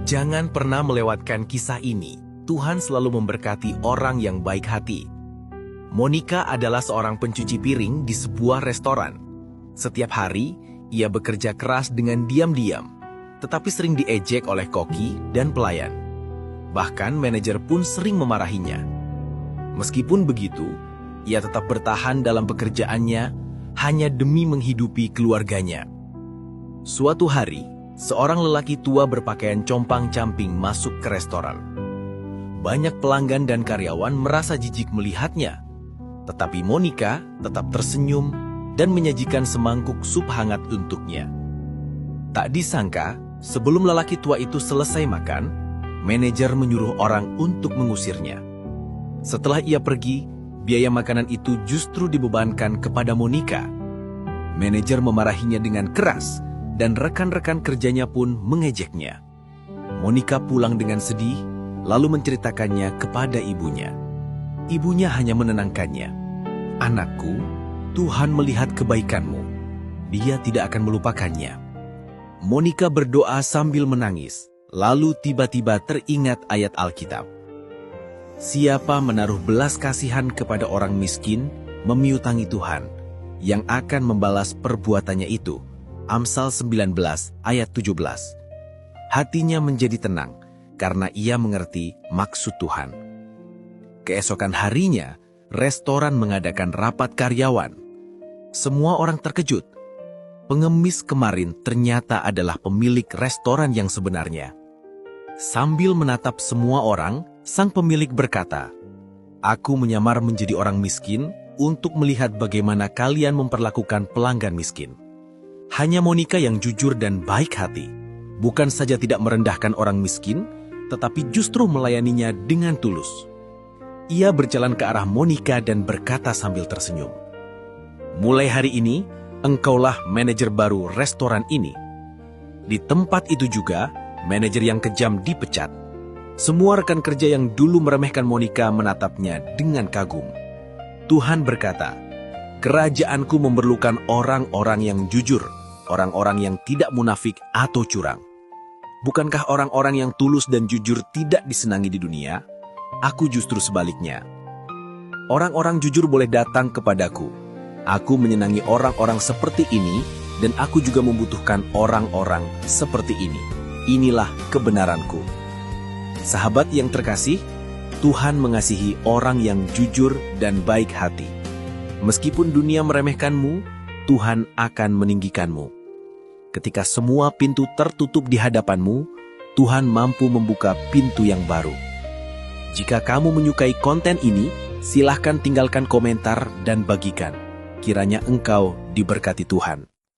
Jangan pernah melewatkan kisah ini. Tuhan selalu memberkati orang yang baik hati. Monica adalah seorang pencuci piring di sebuah restoran. Setiap hari, ia bekerja keras dengan diam-diam, tetapi sering diejek oleh koki dan pelayan. Bahkan manajer pun sering memarahinya. Meskipun begitu, ia tetap bertahan dalam pekerjaannya hanya demi menghidupi keluarganya. Suatu hari, seorang lelaki tua berpakaian compang-camping masuk ke restoran. Banyak pelanggan dan karyawan merasa jijik melihatnya, tetapi Monica tetap tersenyum dan menyajikan semangkuk sup hangat untuknya. Tak disangka, sebelum lelaki tua itu selesai makan, manajer menyuruh orang untuk mengusirnya. Setelah ia pergi, biaya makanan itu justru dibebankan kepada Monica. Manajer memarahinya dengan keras, dan rekan-rekan kerjanya pun mengejeknya. Monica pulang dengan sedih, lalu menceritakannya kepada ibunya. Ibunya hanya menenangkannya. "Anakku, Tuhan melihat kebaikanmu. Dia tidak akan melupakannya." Monica berdoa sambil menangis, lalu tiba-tiba teringat ayat Alkitab. "Siapa menaruh belas kasihan kepada orang miskin, memiutangi Tuhan, yang akan membalas perbuatannya itu." Amsal 19 ayat 17. Hatinya menjadi tenang karena ia mengerti maksud Tuhan. Keesokan harinya, restoran mengadakan rapat karyawan. Semua orang terkejut. Pengemis kemarin ternyata adalah pemilik restoran yang sebenarnya. Sambil menatap semua orang, sang pemilik berkata, "Aku menyamar menjadi orang miskin untuk melihat bagaimana kalian memperlakukan pelanggan miskin. Hanya Monica yang jujur dan baik hati, bukan saja tidak merendahkan orang miskin, tetapi justru melayaninya dengan tulus." Ia berjalan ke arah Monica dan berkata sambil tersenyum, "Mulai hari ini, engkaulah manajer baru restoran ini." Di tempat itu juga, manajer yang kejam dipecat. Semua rekan kerja yang dulu meremehkan Monica menatapnya dengan kagum. Tuhan berkata, "Kerajaanku memerlukan orang-orang yang jujur, orang-orang yang tidak munafik atau curang." Bukankah orang-orang yang tulus dan jujur tidak disenangi di dunia? Aku justru sebaliknya. Orang-orang jujur boleh datang kepadaku. Aku menyenangi orang-orang seperti ini, dan aku juga membutuhkan orang-orang seperti ini. Inilah kebenaranku. Sahabat yang terkasih, Tuhan mengasihi orang yang jujur dan baik hati. Meskipun dunia meremehkanmu, Tuhan akan meninggikanmu. Ketika semua pintu tertutup di hadapanmu, Tuhan mampu membuka pintu yang baru. Jika kamu menyukai konten ini, silahkan tinggalkan komentar dan bagikan. Kiranya engkau diberkati Tuhan.